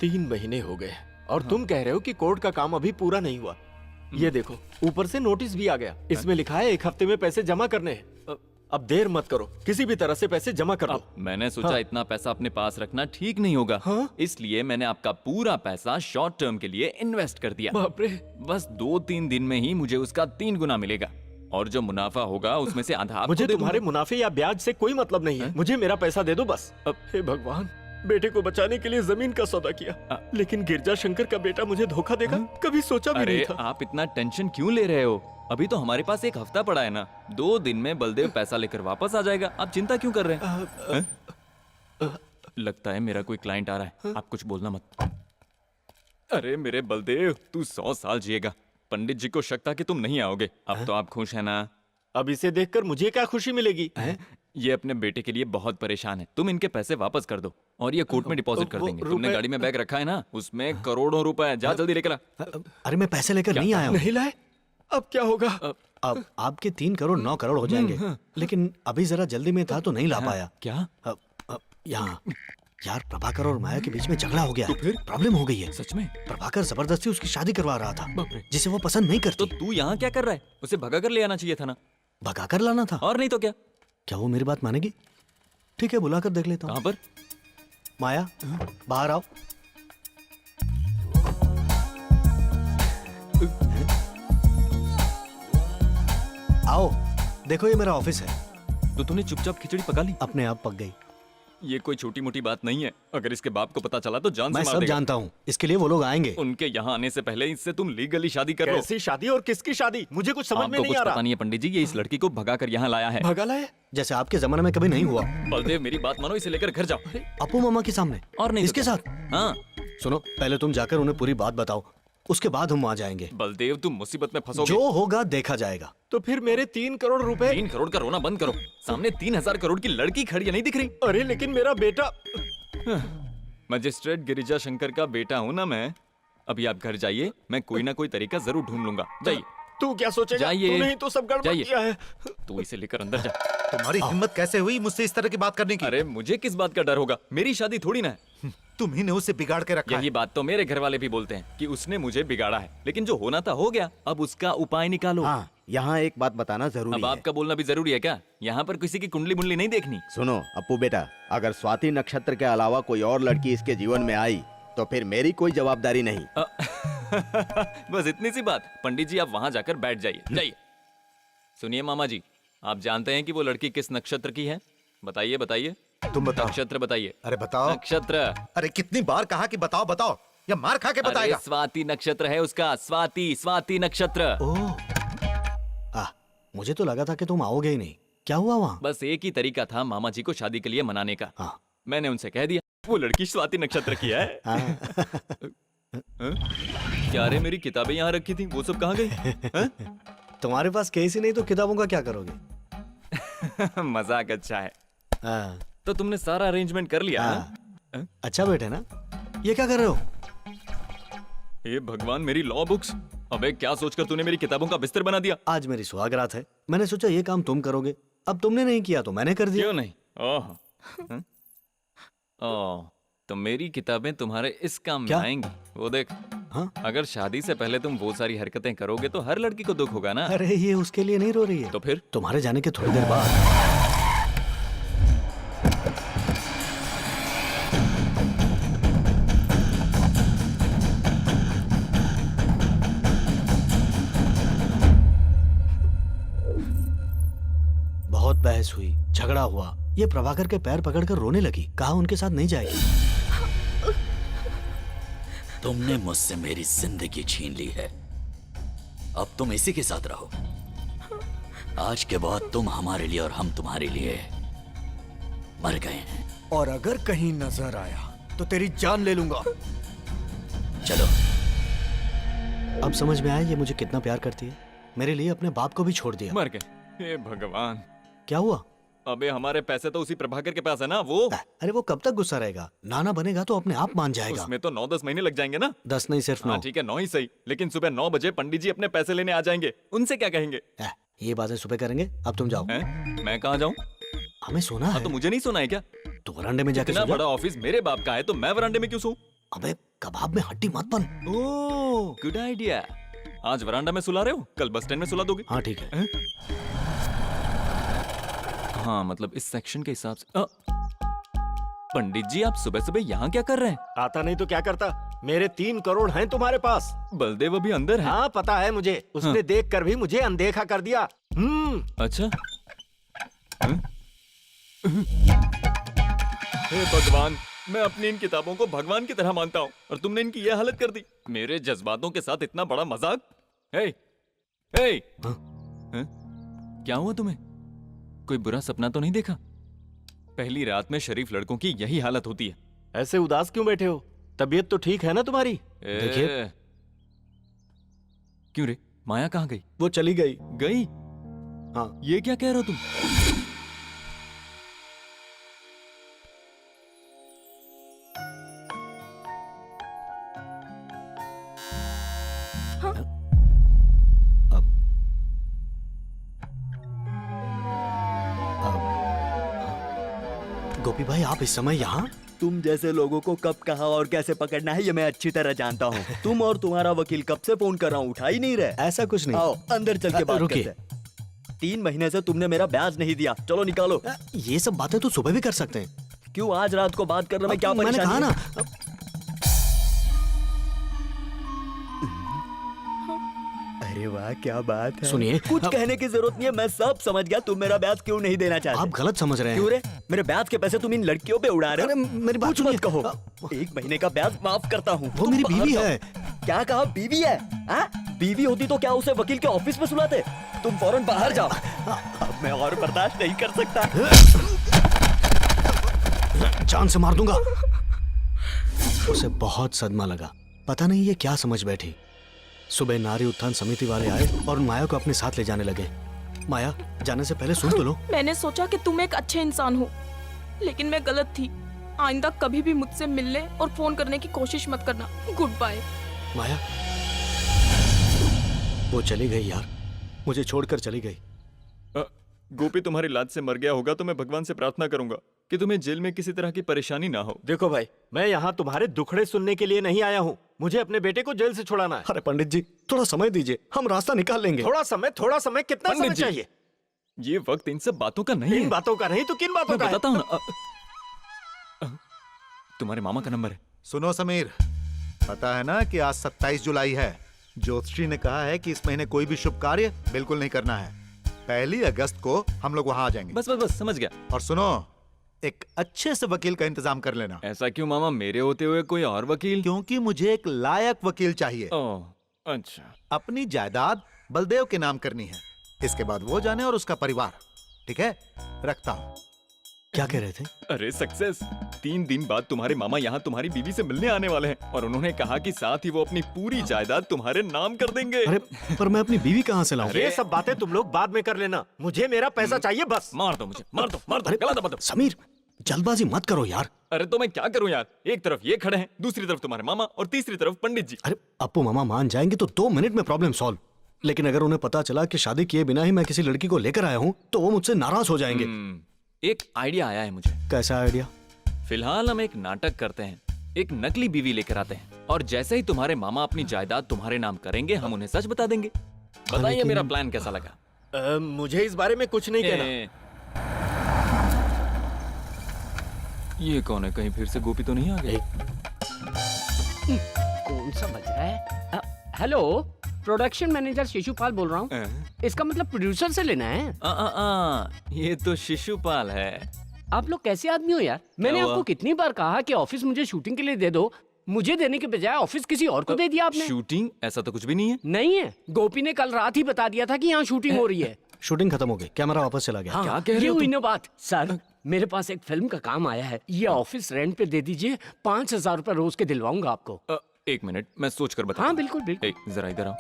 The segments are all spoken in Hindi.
3 महीने हो गए और तुम कह रहे हो कि कोर्ट का काम अभी पूरा नहीं हुआ। ये देखो, ऊपर से नोटिस भी आ गया। इसमें लिखा है 1 हफ्ते में पैसे जमा करने हैं। अब देर मत करो, किसी भी तरह से पैसे जमा कर दो। मैंने सोचा इतना पैसा अपने पास रखना ठीक नहीं होगा, इसलिए मैंने आपका पूरा पैसा शॉर्ट टर्म के लिए इन्वेस्ट कर दिया। बाप रे। बस 2-3 दिन में ही मुझे उसका 3 गुना मिलेगा और जो मुनाफा होगा उसमें से आधा आपको मुझे दे तुम्हारे दूंगा। मुनाफे या ब्याज से कोई मतलब नहीं है। मुझे मेरा पैसा दे दो बस। हे भगवान, बेटे को बचाने के लिए जमीन का सौदा किया, लेकिन गिरजा शंकर का बेटा मुझे धोखा देगा, कभी सोचा भी नहीं था। आप इतना टेंशन क्यों ले रहे हो? अभी तो हमारे पास 1 हफ्ता पड़ा है ना। 2 दिन में बलदेव पैसा लेकर वापस आ जाएगा। आप चिंता क्यों कर रहे हैं? लगता है मेरा कोई क्लाइंट आ रहा है। आप कुछ बोलना मत। अरे मेरे बलदेव, तू 100 साल जिएगा। पंडित जी को शक था कि तुम नहीं आओगे। अब तो आप खुश है ना? अब इसे देखकर मुझे क्या खुशी मिलेगी? ये अपने बेटे के लिए बहुत परेशान है। तुम इनके पैसे वापस कर दो और ये कोर्ट में डिपॉजिट कर देंगे। तुमने गाड़ी में बैग रखा है ना, उसमें करोड़ों रुपए। जा जल्दी लेकर आ। अरे मैं पैसे लेकर नहीं आया हूँ। नहीं लाए? अब क्या होगा? अब आपके 3 करोड़ 9 करोड़ हो जाएंगे, लेकिन अभी जरा जल्दी में था तो नहीं ला पाया। क्या? यहाँ यार, प्रभाकर और माया के बीच में झगड़ा हो गया है। प्रॉब्लम हो गई है। सच में? प्रभाकर जबरदस्ती उसकी शादी करवा रहा था, जिसे वो पसंद नहीं करती। तो तू यहाँ क्या कर रहा है? उसे भगा कर ले आना चाहिए था ना। भगा कर लाना था? और नहीं तो क्या। क्या वो मेरी बात मानेगी? ठीक है, बुला कर देख लेता हूँ। कहाँ पर? माया, बाहर आओ। आओ, देखो ये मेरा ऑफिस है। तो तूने चुपचाप खिचड़ी पका ली? अपने आप पक गई। ये कोई छोटी मोटी बात नहीं है। अगर इसके बाप को पता चला तो जान से मैं मार सब देगा। जानता हूँ, इसके लिए वो लोग आएंगे। उनके यहाँ आने से पहले इससे तुम लीगली शादी कर लो। कैसी शादी और किसकी शादी? मुझे कुछ समझ में आपको नहीं कुछ आ रहा। पता नहीं है पंडित जी, ये इस लड़की को भगा कर यहाँ लाया है। भगा लाया? जैसे आपके जमाने में कभी नहीं हुआ। बलदेव मेरी बात मानो, इसे लेकर घर जाओ। अपू मामा के सामने? और नहीं तो इसके क्या? साथ? हाँ। सुनो, पहले तुम जाकर उन्हें पूरी बात बताओ, उसके बाद हम वहाँ जाएंगे। बलदेव तुम मुसीबत में फंसोगे। जो होगा देखा जाएगा। तो फिर मेरे 3 करोड़ रुपए? 3 करोड़ का रोना बंद करो। सामने 3000 करोड़ की लड़की खड़ी है, नहीं दिख रही? अरे लेकिन मेरा बेटा। मजिस्ट्रेट गिरिजा शंकर का बेटा हूँ ना मैं। अभी आप घर जाइए, मैं कोई ना कोई तरीका जरूर ढूंढ लूंगा। जाइए। तू क्या सोचेगा? जाइए। तूने ही तो सब गड़बड़ जाइए। किया है। तू इसे लेकर अंदर जा। तुम्हारी हिम्मत कैसे हुई मुझसे इस तरह की बात करने की? अरे मुझे किस बात का डर होगा? मेरी शादी थोड़ी ना है। तुम ही ने उसे बिगाड़ के रखा यही है। बात तो मेरे घर वाले भी बोलते हैं कि उसने मुझे बिगाड़ा है, लेकिन जो होना था हो गया। अब उसका उपाय निकालो। हाँ, यहाँ एक बात बताना जरूरी अब है। आपका बोलना भी जरूरी है क्या? यहाँ पर किसी की कुंडली मुंडली नहीं देखनी। सुनो अप्पू बेटा, अगर स्वाति नक्षत्र के अलावा कोई और लड़की इसके जीवन में आई तो फिर मेरी कोई जवाबदारी नहीं। बस इतनी सी बात। पंडित जी आप वहाँ जाकर बैठ जाइए। जाइए। सुनिए मामा जी, आप जानते हैं कि वो लड़की किस नक्षत्र की है? बताइए बताइए। तुम बताओ। नक्षत्र बताइए। अरे बताओ। नक्षत्र। अरे कितनी बार कहा कि बताओ बताओ, या मार खा के अरे बताएगा। स्वाति नक्षत्र है उसका। स्वाति नक्षत्र। ओह, मुझे तो लगा था कि तुम आओगे ही नहीं। क्या हुआ वहाँ? बस एक ही तरीका था मामा जी को शादी के लिए मनाने का। हाँ। मैंने उनसे कह दिया वो लड़की स्वाति नक्षत्र की है। हाँ। क्या रे, मेरी किताबें यहाँ रखी थी, वो सब कहाँ गई? तुम्हारे पास केस ही नहीं तो किताबों का क्या करोगे? मजाक अच्छा है। हाँ। तो तुमने सारा अरेंजमेंट कर लिया? हाँ। अच्छा बेटे ना, ये क्या कर रहे हो? हे भगवान, मेरी लॉ बुक्स। अबे क्या सोचकर तूने मेरी किताबों का बिस्तर बना दिया? आज मेरी सुहागरात है, मैंने सोचा ये काम तुम करोगे। अब तुमने नहीं किया तो मैंने कर दिया। क्यों नहीं? ओह। ओह, तो मेरी किताबें तुम्हारे इस काम में क्या? आएंगी। वो देख। हाँ? अगर शादी से पहले तुम वो सारी हरकतें करोगे तो हर लड़की को दुख होगा ना। अरे ये उसके लिए नहीं रो रही है। तो फिर? तुम्हारे जाने के थोड़ी देर बाद। बहुत बहस हुई, झगड़ा हुआ। ये प्रभाकर के पैर पकड़कर रोने लगी। कहा उनके साथ नहीं जाएगी। तुमने मुझसे मेरी जिंदगी छीन ली है, अब तुम इसी के साथ रहो। आज के बाद तुम हमारे लिए और हम तुम्हारे लिए मर गए हैं। और अगर कहीं नजर आया तो तेरी जान ले लूंगा। चलो। अब समझ में आया ये मुझे कितना प्यार करती है। मेरे लिए अपने बाप को भी छोड़ दिया। मर गए। हे भगवान। क्या हुआ? अबे हमारे पैसे तो उसी प्रभाकर के पास है ना। वो अरे वो कब तक गुस्सा रहेगा? नाना बनेगा तो अपने आप मान जाएगा। उसमें तो 9-10 महीने लग जाएंगे ना। 10 नहीं, सिर्फ 9। हाँ ठीक है, 9 ही सही। लेकिन सुबह 9 बजे पंडित जी अपने पैसे लेने आ जाएंगे, उनसे क्या कहेंगे? ये बातें सुबह करेंगे, अब तुम जाओ। मैं कहाँ जाऊँ? हमें सोना है। तो मुझे नहीं सोना है क्या? तो वरांडे में जाके इतना सो जा। बड़ा ऑफिस मेरे बाप का है तो मैं वरांडे में क्यों सोऊं? अबे कबाब में हड्डी मत बन। Oh good idea. आज वरांडा में सुला रहे हो, कल बस स्टैंड में सुला दोगे। हाँ ठीक है। हाँ मतलब इस सेक्शन के हिसाब से। पंडित जी आप सुबह सुबह यहाँ क्या कर रहे हैं? आता नहीं तो क्या करता? मेरे 3 करोड़ हैं तुम्हारे पास। बलदेव अभी अंदर है। हाँ पता है मुझे, उसने देख कर भी मुझे अनदेखा कर दिया। अच्छा। हे भगवान, मैं अपनी इन किताबों को भगवान की तरह मानता हूँ और तुमने इनकी ये हालत कर दी। मेरे जज्बातों के साथ इतना बड़ा मजाक। हे, हे, हैं? क्या हुआ तुम्हें? कोई बुरा सपना तो नहीं देखा? पहली रात में शरीफ लड़कों की यही हालत होती है। ऐसे उदास क्यों बैठे हो? तबीयत तो ठीक है ना तुम्हारी? देखिए। क्यों रे, माया कहाँ गई? वो चली गई। गई? हाँ। ये क्या कह रहे हो तुम? गोपी भाई आप इस समय यहाँ? तुम जैसे लोगों को कब कहाँ और कैसे पकड़ना है ये मैं अच्छी तरह जानता हूँ। तुम और तुम्हारा वकील कब से फोन कर रहा हूँ, उठा ही नहीं रहे। ऐसा कुछ नहीं। आओ अंदर चल के बात रुकिए। करते हैं। 3 महीने से तुमने मेरा ब्याज नहीं दिया, चलो निकालो। ये सब बातें तो सुबह भी कर सकते हैं। क्यों आज रात को बात करने में क्या मैंने परेशानी कहा है? ना। अरे वाह क्या बात है। सुनिए, कुछ कहने की जरूरत नहीं है, मैं सब समझ गया। तुम मेरा ब्याज क्यों नहीं देना चाहते? आप गलत समझ रहे क्यों हैं। रे? मेरे ब्याज के पैसे तुम इन लड़कियों पे उड़ा रहे अरे हो? मेरी बात कुछ मत सुनिए। कहो। 1 महीने का ब्याज माफ करता हूँ। वो तुम मेरी बाहर बीवी जाओ। है। क्या कहा? बीवी है? हाँ? बीवी होती तो क्या उसे वकील के ऑफिस में सुलाते? तुम फौरन बाहर जाओ। अब मैं और बर्दाश्त नहीं कर सकता। जान से मार दूंगा। उसे बहुत सदमा लगा, पता नहीं ये क्या समझ बैठी। सुबह नारी उत्थान समिति वाले आए और माया को अपने साथ ले जाने लगे। माया, जाने से पहले सुन तो लो। मैंने सोचा कि तुम एक अच्छे इंसान हो, लेकिन मैं गलत थी। आइंदा कभी भी मुझसे मिलने और फोन करने की कोशिश मत करना। Good bye. माया, वो चली गई यार, मुझे छोड़कर चली गई। गोपी तुम्हारी लात से मर गया होगा तो मैं भगवान से प्रार्थना करूंगा कि तुम्हें जेल में किसी तरह की परेशानी ना हो। देखो भाई, मैं यहाँ तुम्हारे दुखड़े सुनने के लिए नहीं आया हूँ। मुझे अपने बेटे को जेल से छुड़ाना है। अरे पंडित जी, थोड़ा समय दीजिए, हम रास्ता निकाल लेंगे। थोड़ा समय कितना पंडित समय जी, चाहिए? ये वक्त इन सब बातों का नहीं इन है। बातों का नहीं तो किन बातों मैं का है? बताता हूँ ना। तुम्हारे मामा का नंबर है। सुनो समीर, पता है ना कि आज 27 जुलाई है। ज्योतिषी ने कहा है कि इस महीने कोई भी शुभ कार्य बिल्कुल नहीं करना है। 1 अगस्त को हम लोग वहां आ जाएंगे। बस बस बस समझ गया। और सुनो, एक अच्छे से वकील का इंतजाम कर लेना, ऐसा क्यों मामा, मेरे होते हुए कोई और वकील? क्योंकि मुझे एक लायक वकील चाहिए। ओह अच्छा। अपनी जायदाद बलदेव के नाम करनी है, इसके बाद वो जाने और उसका परिवार। ठीक है, रखता हूँ। क्या कह रहे थे? अरे सक्सेस, 3 दिन बाद तुम्हारे मामा यहाँ तुम्हारी बीवी से मिलने आने वाले हैं और उन्होंने कहा कि साथ ही वो अपनी पूरी जायदाद तुम्हारे नाम कर देंगे। अरे पर मैं अपनी बीवी कहाँ से लाऊं? ये सब बातें तुम लोग बाद में कर लेना, मुझे मेरा पैसा चाहिए बस। मार दो मुझे, मार दो अरे गला दबा दो। समीर, जल्दबाजी मत करो यार। अरे तो मैं क्या करूं यार, एक तरफ ये खड़े हैं, दूसरी तरफ तुम्हारे मामा और तीसरी तरफ पंडित जी। अरे अप्पू मामा मान जाएंगे तो 2 मिनट में प्रॉब्लम सॉल्व, लेकिन अगर उन्हें पता चला कि शादी किए बिना ही मैं किसी लड़की को लेकर आया हूँ तो वो मुझसे नाराज हो जाएंगे। एक आइडिया आया है मुझे। कैसा आइडिया? फिलहाल हम एक नाटक करते हैं, एक नकली बीवी लेकर आते हैं और जैसे ही तुम्हारे मामा अपनी जायदाद तुम्हारे नाम करेंगे हम उन्हें सच बता देंगे। बताइए लेकिन- मेरा प्लान कैसा लगा? मुझे इस बारे में कुछ नहीं कहना। ये कौन है, कहीं फिर से गोपी तो नहीं आ गई? कौन सा बज रहा है? हेलो, प्रोडक्शन मैनेजर शिशुपाल बोल रहा हूँ। इसका मतलब प्रोड्यूसर से लेना है? ये तो शिशुपाल है। आप लोग कैसे आदमी हो यार? मैंने हुआ? आपको कितनी बार कहा कि ऑफिस मुझे शूटिंग के लिए दे दो, मुझे देने के बजाय ऑफिस किसी और को दे दिया आपने। शूटिंग? ऐसा तो कुछ भी नहीं है। नहीं है, गोपी ने कल रात ही बता दिया था कि यहाँ शूटिंग हो रही है। शूटिंग खत्म हो गई, कैमरा वापस चला गया। हाँ, क्या कह रहे ये हो हुई तुम? ना बात। सर, मेरे पास एक फिल्म का काम आया है, ये ऑफिस रेंट पे दे दीजिए, 5000 रुपए रोज के दिलवाऊंगा आपको। 1 मिनट, मैं सोच कर बता। हाँ बिल्कुल बिल्कुल। जरा इधर आओ।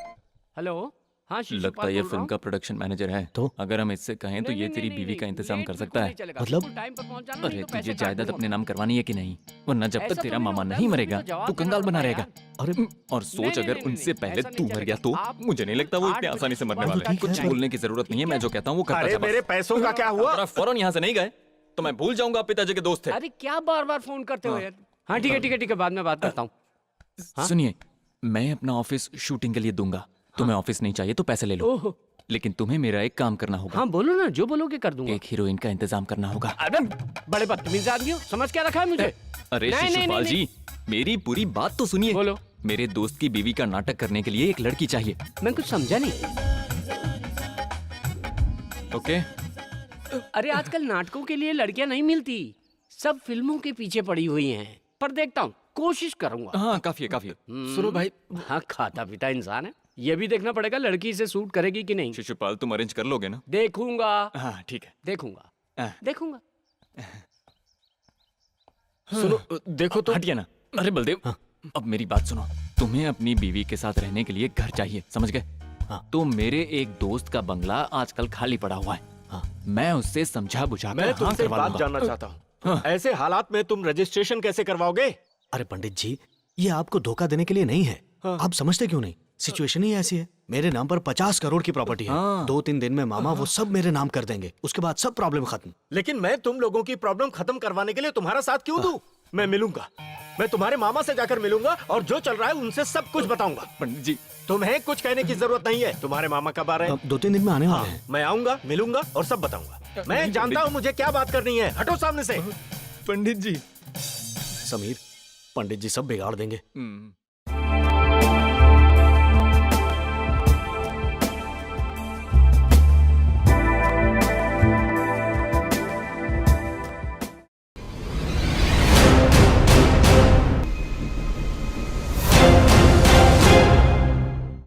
हेलो, हाँ शिशुपाल लगता है ये बोल रहा फिल्म हूँ। का प्रोडक्शन मैनेजर है। तो? अगर हम इससे कहें तो नहीं, ये नहीं, तेरी नहीं, बीवी नहीं, का इंतजाम लेट कर बिल्कुल सकता है। नहीं चलेगा। मतलब? बिल्कुल टाइम पर पहुंच जाना, अरे नहीं तो पैसे तुझे काट जायदाद दूंगा। अपने नाम करवानी है कि नहीं, वरना जब ऐसा तक तो तेरा नहीं मामा होता, नहीं मुझे मरेगा तो जवाब तू देना कंगाल बना पड़ता रहेगा। अरे और सोच अगर उनसे पहले तू मर गया तो मुझे नहीं लगता वो इतने आसानी से मरने वाले हैं। कुछ बोलने की जरूरत नहीं है, मैं जो कहता हूँ वो करता अरे जा बस। मेरे पैसों का क्या हुआ? अगर आप फौरन यहाँ से नहीं गए तो मैं भूल जाऊंगा आप पिताजी के दोस्त थे। अरे क्या बार बार फोन करते हो यार? हाँ ठीक है ठीक है ठीक है, बाद में बात करता हूँ। सुनिए, मैं अपना ऑफिस शूटिंग के लिए दूंगा। तुम्हें ऑफिस नहीं चाहिए तो पैसे ले लो, ओहो, लेकिन तुम्हें मेरा एक काम करना होगा। हाँ बोलो ना, जो बोलोगे कर दूंगा। एक हीरोइन का इंतजाम करना होगा। अरे बड़े बदतमीज आदमी हो, समझ क्या रखा है मुझे? अरे नहीं, नहीं, शिशुपाल नहीं, जी, मेरी पूरी बात तो सुनिए। बोलो। मेरे दोस्त की बीवी का नाटक करने के लिए एक लड़की चाहिए। मैं कुछ समझा नहीं। ओके, अरे आजकल नाटकों के लिए लड़कियां नहीं मिलती, सब फिल्मों के पीछे पड़ी हुई हैं। पर देखता हूँ, कोशिश करूंगा। हाँ काफी है, काफी है। सुनो भाई, हाँ, खाता पीता इंसान है, ये भी देखना पड़ेगा लड़की इसे सूट करेगी कि नहीं। शिशुपाल तुम अरेंज कर लोगे ना? देखूंगा, हाँ ठीक है। देखूंगा, हाँ। देखूंगा। सुनो, देखो तो। हटिए ना। अरे बलदेव, अब मेरी बात सुनो। तुम्हें अपनी बीवी के साथ रहने के लिए घर चाहिए, समझ गए? तो मेरे एक दोस्त का बंगला आजकल खाली पड़ा हुआ है। मैं उससे समझा बुझा कर मैं हाँ तुमसे एक करवा बात लूंगा। जानना चाहता हूँ, ऐसे हालात में तुम रजिस्ट्रेशन कैसे करवाओगे? अरे पंडित जी, ये आपको धोखा देने के लिए नहीं है। आप समझते क्यों नहीं? सिचुएशन ही ऐसी है। मेरे नाम पर 50 करोड़ की प्रॉपर्टी है। 2-3 दिन में मामा वो सब मेरे नाम कर देंगे, उसके बाद सब प्रॉब्लम खत्म। लेकिन मैं तुम लोगों की प्रॉब्लम खत्म करवाने के लिए तुम्हारा साथ क्यों दूं? मैं मिलूंगा, मैं तुम्हारे मामा से जाकर मिलूंगा और जो चल रहा है उनसे सब कुछ बताऊंगा। पंडित जी, तुम्हें कुछ कहने की जरूरत नहीं है। तुम्हारे मामा कब आ रहे हैं? 2-3 दिन में आने वाले हैं। मैं आऊंगा, मिलूंगा और सब बताऊंगा। मैं जानता हूँ मुझे क्या बात करनी है। हटो सामने से। पंडित जी। समीर, पंडित जी सब बिगाड़ देंगे।